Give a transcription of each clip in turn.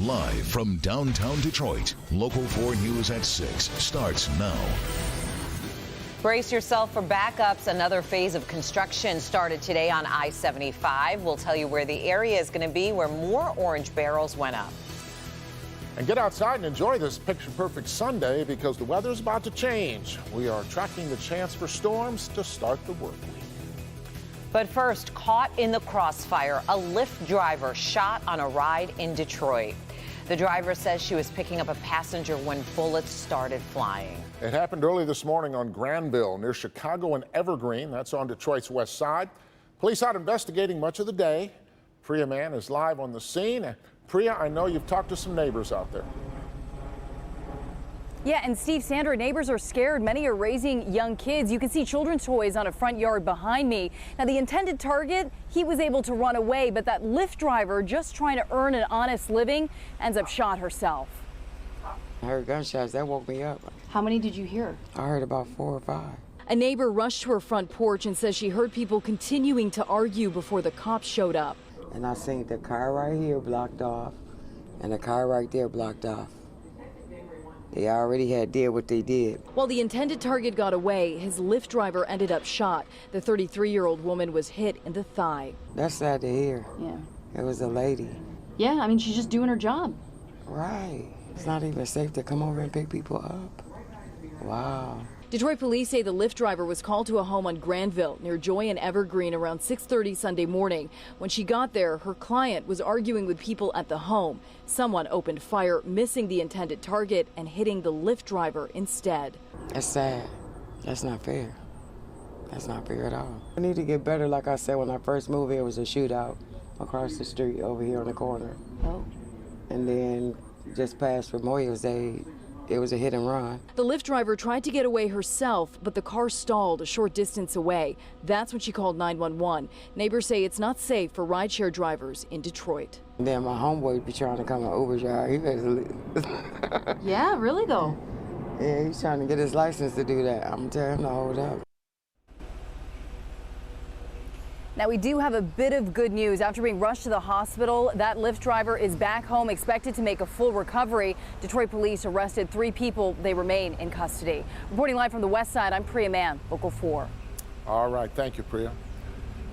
Live from downtown Detroit, Local 4 News at 6 starts now. Brace yourself for backups. Another phase of construction started today on I-75. We'll tell you where the area is going to be where more orange barrels went up. And get outside and enjoy this picture-perfect Sunday because the weather's about to change. We are tracking the chance for storms to start the work week. But first, caught in the crossfire, a Lyft driver shot on a ride in Detroit. The driver says she was picking up a passenger when bullets started flying. It happened early this morning on Granville near Chicago and Evergreen. That's on Detroit's west side. Police out investigating much of the day. Priya Mann is live on the scene. Priya, I know you've talked to some neighbors out there. Yeah, and Steve, Sandra, neighbors are scared. Many are raising young kids. You can see children's toys on a front yard behind me. Now, the intended target, he was able to run away, but that Lyft driver, just trying to earn an honest living, ends up shot herself. I heard gunshots. That woke me up. How many did you hear? I heard about 4 or 5. A neighbor rushed to her front porch and says she heard people continuing to argue before the cops showed up. And I seen the car right here blocked off and the car right there blocked off. They already did what they did. While the intended target got away, his Lyft driver ended up shot. The 33-year-old woman was hit in the thigh. That's sad to hear. Yeah. It was a lady. Yeah, I mean, she's just doing her job. Right. It's not even safe to come over and pick people up. Wow. Detroit police say the Lyft driver was called to a home on Granville near Joy and Evergreen around 6:30 Sunday morning. When she got there, her client was arguing with people at the home. Someone opened fire, missing the intended target and hitting the Lyft driver instead. That's sad. That's not fair. That's not fair at all. I need to get better. Like I said, when I first moved here, it was a shootout across the street over here on the corner. Oh. And then just past Memorial's Day, it was a hit and run. The Lyft driver tried to get away herself, but the car stalled a short distance away. That's when she called 911. Neighbors say it's not safe for rideshare drivers in Detroit. And then my homeboy be trying to come an Uber driver. He better Yeah, really though? Yeah, he's trying to get his license to do that. I'm telling him to hold up. Now, we do have a bit of good news. After being rushed to the hospital, that Lyft driver is back home, expected to make a full recovery. Detroit police arrested 3 people. They remain in custody. Reporting live from the west side, I'm Priya Mann, Local 4. All right, thank you, Priya.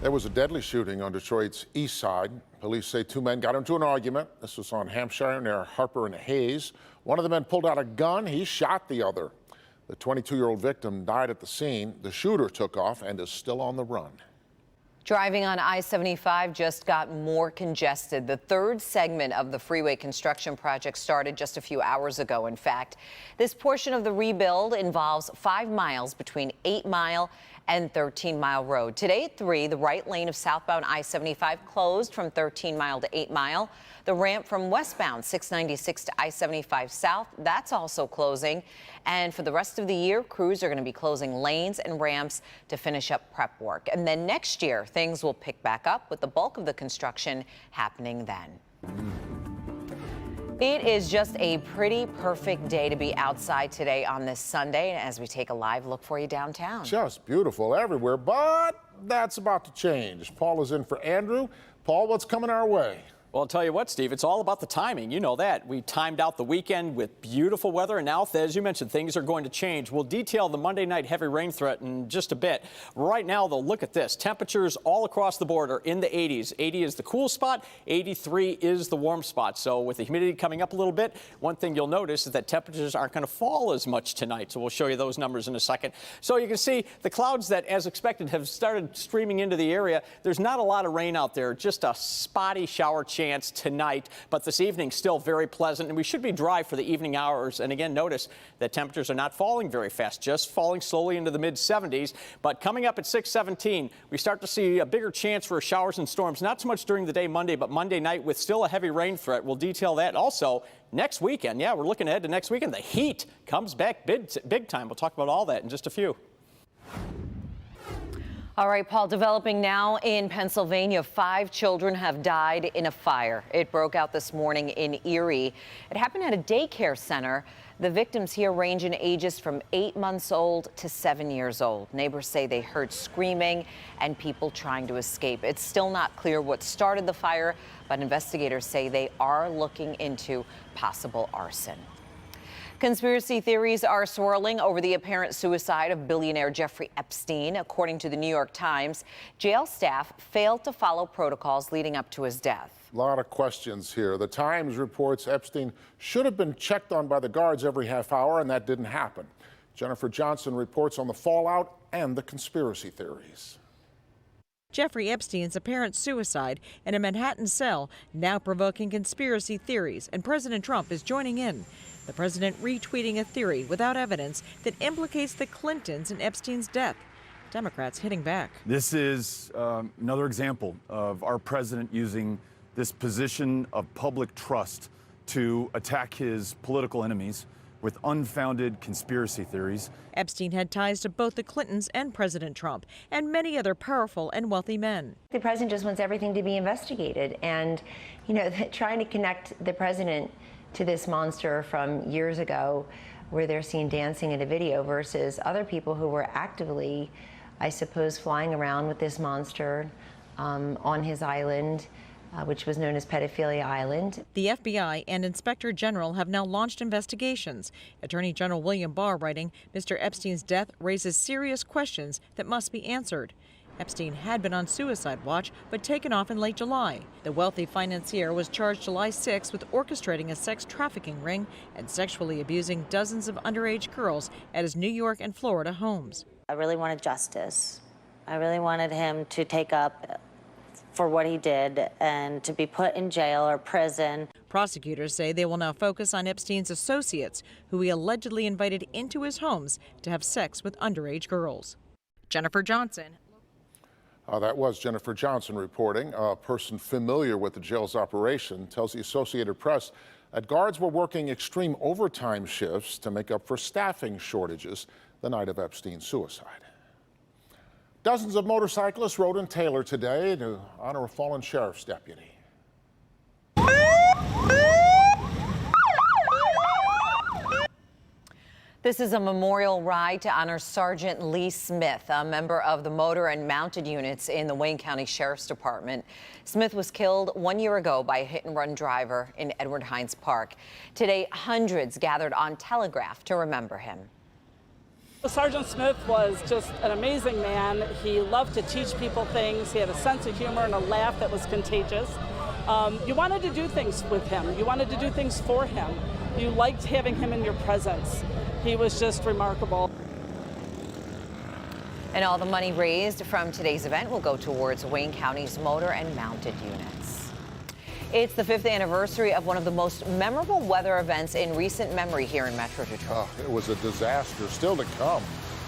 There was a deadly shooting on Detroit's east side. Police say 2 men got into an argument. This was on Hampshire near Harper and Hayes. One of the men pulled out a gun. He shot the other. The 22-year-old victim died at the scene. The shooter took off and is still on the run. Driving on I-75 just got more congested. The third segment of the freeway construction project started just a few hours ago. In fact, this portion of the rebuild involves 5 miles between 8 Mile and 13 Mile Road. Today at 3, the right lane of southbound I-75 closed from 13 Mile to 8 Mile. The ramp from westbound 696 to I-75 South, that's also closing. And for the rest of the year, crews are going to be closing lanes and ramps to finish up prep work. And then next year, things will pick back up with the bulk of the construction happening then. It is just a pretty perfect day to be outside today on this Sunday as we take a live look for you downtown. Just beautiful everywhere, but that's about to change. Paul is in for Andrew. Paul, what's coming our way? Well, I'll tell you what, Steve, it's all about the timing. You know that. We timed out the weekend with beautiful weather, and now, as you mentioned, things are going to change. We'll detail the Monday night heavy rain threat in just a bit. Right now, though, look at this. Temperatures all across the board are in the 80s. 80 is the cool spot. 83 is the warm spot. So with the humidity coming up a little bit, one thing you'll notice is that temperatures aren't going to fall as much tonight. So we'll show you those numbers in a second. So you can see the clouds that, as expected, have started streaming into the area. There's not a lot of rain out there, just a spotty shower chance tonight, but this evening still very pleasant, and we should be dry for the evening hours. And again, notice that temperatures are not falling very fast, just falling slowly into the mid-70s. But coming up at 6:17, we start to see a bigger chance for showers and storms, not so much during the day Monday, but Monday night with still a heavy rain threat. We'll detail that also next weekend. Yeah, we're looking ahead to next weekend. The heat comes back big time. We'll talk about all that in just a few. All right, Paul, developing now in Pennsylvania, 5 children have died in a fire. It broke out this morning in Erie. It happened at a daycare center. The victims here range in ages from 8 months old to 7 years old. Neighbors say they heard screaming and people trying to escape. It's still not clear what started the fire, but investigators say they are looking into possible arson. Conspiracy theories are swirling over the apparent suicide of billionaire Jeffrey Epstein. According to the New York Times, jail staff failed to follow protocols leading up to his death. A lot of questions here. The Times reports Epstein should have been checked on by the guards every half hour, and that didn't happen. Jennifer Johnson reports on the fallout and the conspiracy theories. Jeffrey Epstein's apparent suicide in a Manhattan cell now provoking conspiracy theories, and President Trump is joining in. The president retweeting a theory without evidence that implicates the Clintons in Epstein's death. Democrats hitting back. This is another example of our president using this position of public trust to attack his political enemies with unfounded conspiracy theories. Epstein had ties to both the Clintons and President Trump and many other powerful and wealthy men. The president just wants everything to be investigated, and trying to connect the president to this monster from years ago where they're seen dancing in a video versus other people who were actively, I suppose, flying around with this monster on his island, which was known as Pedophilia Island. The FBI and Inspector General have now launched investigations. Attorney General William Barr writing, Mr. Epstein's death raises serious questions that must be answered. Epstein had been on suicide watch, but taken off in late July. The wealthy financier was charged July 6 with orchestrating a sex trafficking ring and sexually abusing dozens of underage girls at his New York and Florida homes. I really wanted justice. I really wanted him to take up for what he did and to be put in jail or prison. Prosecutors say they will now focus on Epstein's associates, who he allegedly invited into his homes to have sex with underage girls. Jennifer Johnson. That was Jennifer Johnson reporting. A person familiar with the jail's operation tells the Associated Press that guards were working extreme overtime shifts to make up for staffing shortages the night of Epstein's suicide. Dozens of motorcyclists rode in Taylor today to honor a fallen sheriff's deputy. This is a memorial ride to honor Sergeant Lee Smith, a member of the motor and mounted units in the Wayne County Sheriff's Department. Smith was killed 1 year ago by a hit-and-run driver in Edward Hines Park. Today, hundreds gathered on Telegraph to remember him. Sergeant Smith was just an amazing man. He loved to teach people things. He had a sense of humor and a laugh that was contagious. You wanted to do things with him. You wanted to do things for him. You liked having him in your presence. He was just remarkable. And all the money raised from today's event will go towards Wayne County's motor and mounted units. It's the 5th anniversary of one of the most memorable weather events in recent memory here in Metro Detroit. It was a disaster still to come.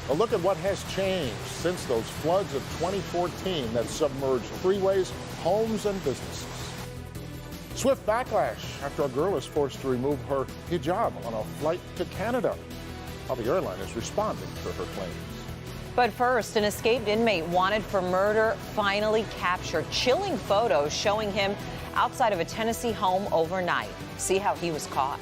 But look at what has changed since those floods of 2014 that submerged freeways, homes, and businesses. Swift backlash after a girl is forced to remove her hijab on a flight to Canada. How the airline is responding to her claims. But first, an escaped inmate wanted for murder finally captured. Chilling photos showing him outside of a Tennessee home overnight. See how he was caught.